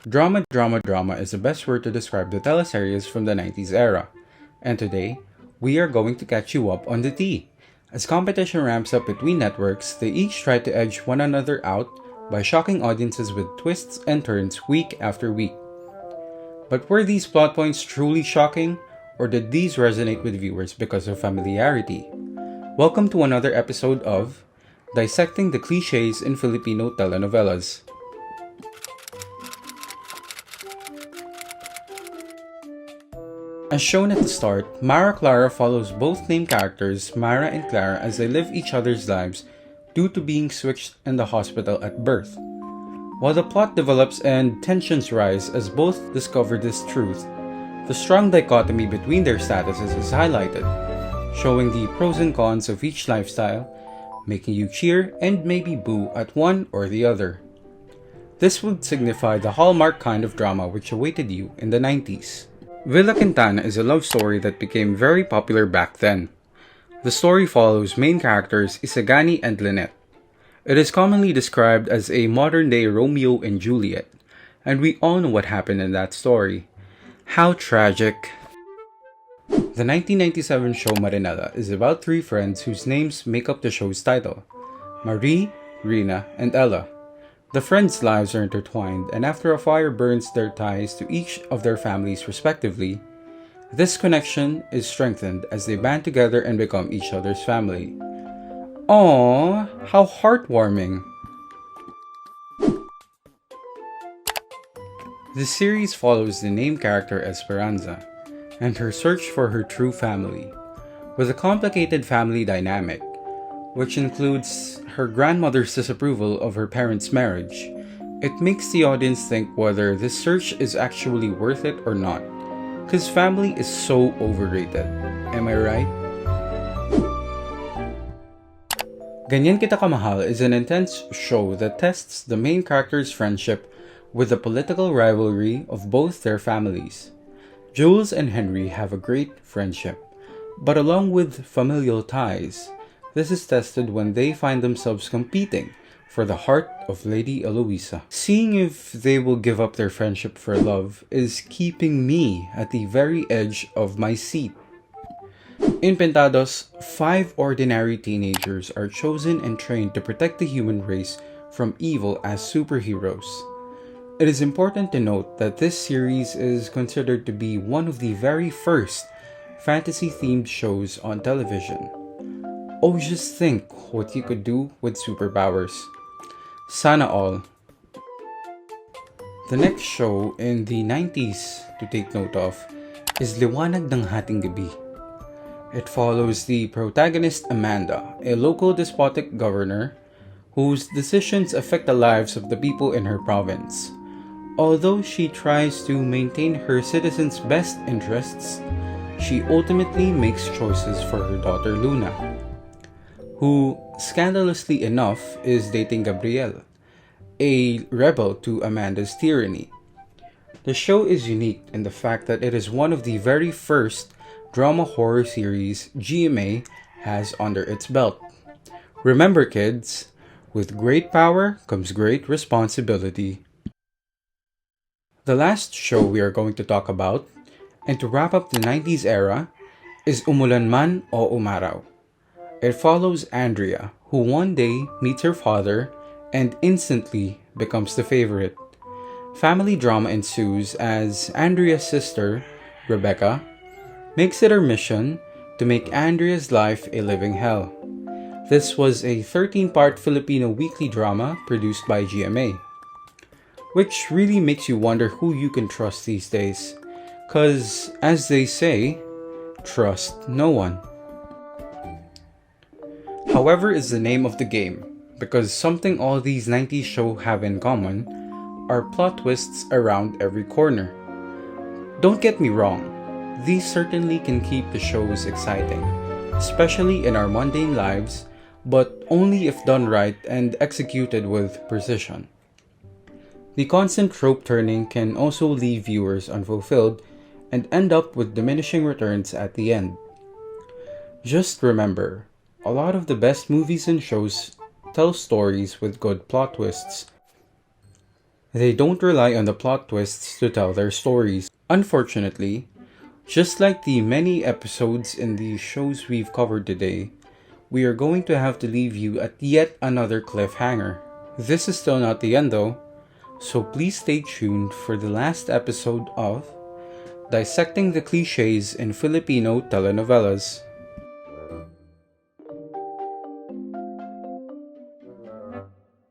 Drama is the best word to describe the teleseries from the 90s era. And today, we are going to catch you up on the tea. As competition ramps up between networks, they each try to edge one another out by shocking audiences with twists and turns week after week. But were these plot points truly shocking, or did these resonate with viewers because of familiarity? Welcome to another episode of Dissecting the Cliches in Filipino Telenovelas. As shown at the start, Mara Clara follows both named characters, Mara and Clara, as they live each other's lives due to being switched in the hospital at birth. While the plot develops and tensions rise as both discover this truth, the strong dichotomy between their statuses is highlighted, showing the pros and cons of each lifestyle, making you cheer and maybe boo at one or the other. This would signify the hallmark kind of drama which awaited you in the 90s. Villa Quintana is a love story that became very popular back then. The story follows main characters Isagani and Lynette. It is commonly described as a modern-day Romeo and Juliet, and we all know what happened in that story. How tragic. The 1997 show Marinela is about three friends whose names make up the show's title: Marie, Rina, and Ella. The friends' lives are intertwined, and after a fire burns their ties to each of their families respectively, this connection is strengthened as they band together and become each other's family. Aww, how heartwarming! The series follows the named character Esperanza and her search for her true family, with a complicated family dynamic, which includes her grandmother's disapproval of her parents' marriage. It makes the audience think whether this search is actually worth it or not, because family is so overrated. Am I right? Ganyan Kita Kamahal is an intense show that tests the main character's friendship with the political rivalry of both their families. Jules and Henry have a great friendship, but along with familial ties, this is tested when they find themselves competing for the heart of Lady Eloisa. Seeing if they will give up their friendship for love is keeping me at the very edge of my seat. In Pentados, 5 ordinary teenagers are chosen and trained to protect the human race from evil as superheroes. It is important to note that this series is considered to be one of the very first fantasy-themed shows on television. Oh, just think what you could do with superpowers. Sana all. The next show in the 90s to take note of is Liwanag ng Hating Gabi. It follows the protagonist Amanda, a local despotic governor whose decisions affect the lives of the people in her province. Although she tries to maintain her citizens' best interests, she ultimately makes choices for her daughter Luna, who, scandalously enough, is dating Gabriel, a rebel to Amanda's tyranny. The show is unique in the fact that it is one of the very first drama horror series GMA has under its belt. Remember, kids, with great power comes great responsibility. The last show we are going to talk about, and to wrap up the 90s era, is Umulan Man o Umaraw. It follows Andrea, who one day meets her father and instantly becomes the favorite. Family drama ensues as Andrea's sister, Rebecca, makes it her mission to make Andrea's life a living hell. This was a 13-part Filipino weekly drama produced by GMA, which really makes you wonder who you can trust these days, cause as they say, trust no one. However is the name of the game, because something all these 90s shows have in common are plot twists around every corner. Don't get me wrong, these certainly can keep the shows exciting, especially in our mundane lives, but only if done right and executed with precision. The constant trope turning can also leave viewers unfulfilled and end up with diminishing returns at the end. Just remember, a lot of the best movies and shows tell stories with good plot twists. They don't rely on the plot twists to tell their stories. Unfortunately, just like the many episodes in the shows we've covered today, we are going to have to leave you at yet another cliffhanger. This is still not the end though, so please stay tuned for the last episode of Dissecting the Cliches in Filipino Telenovelas.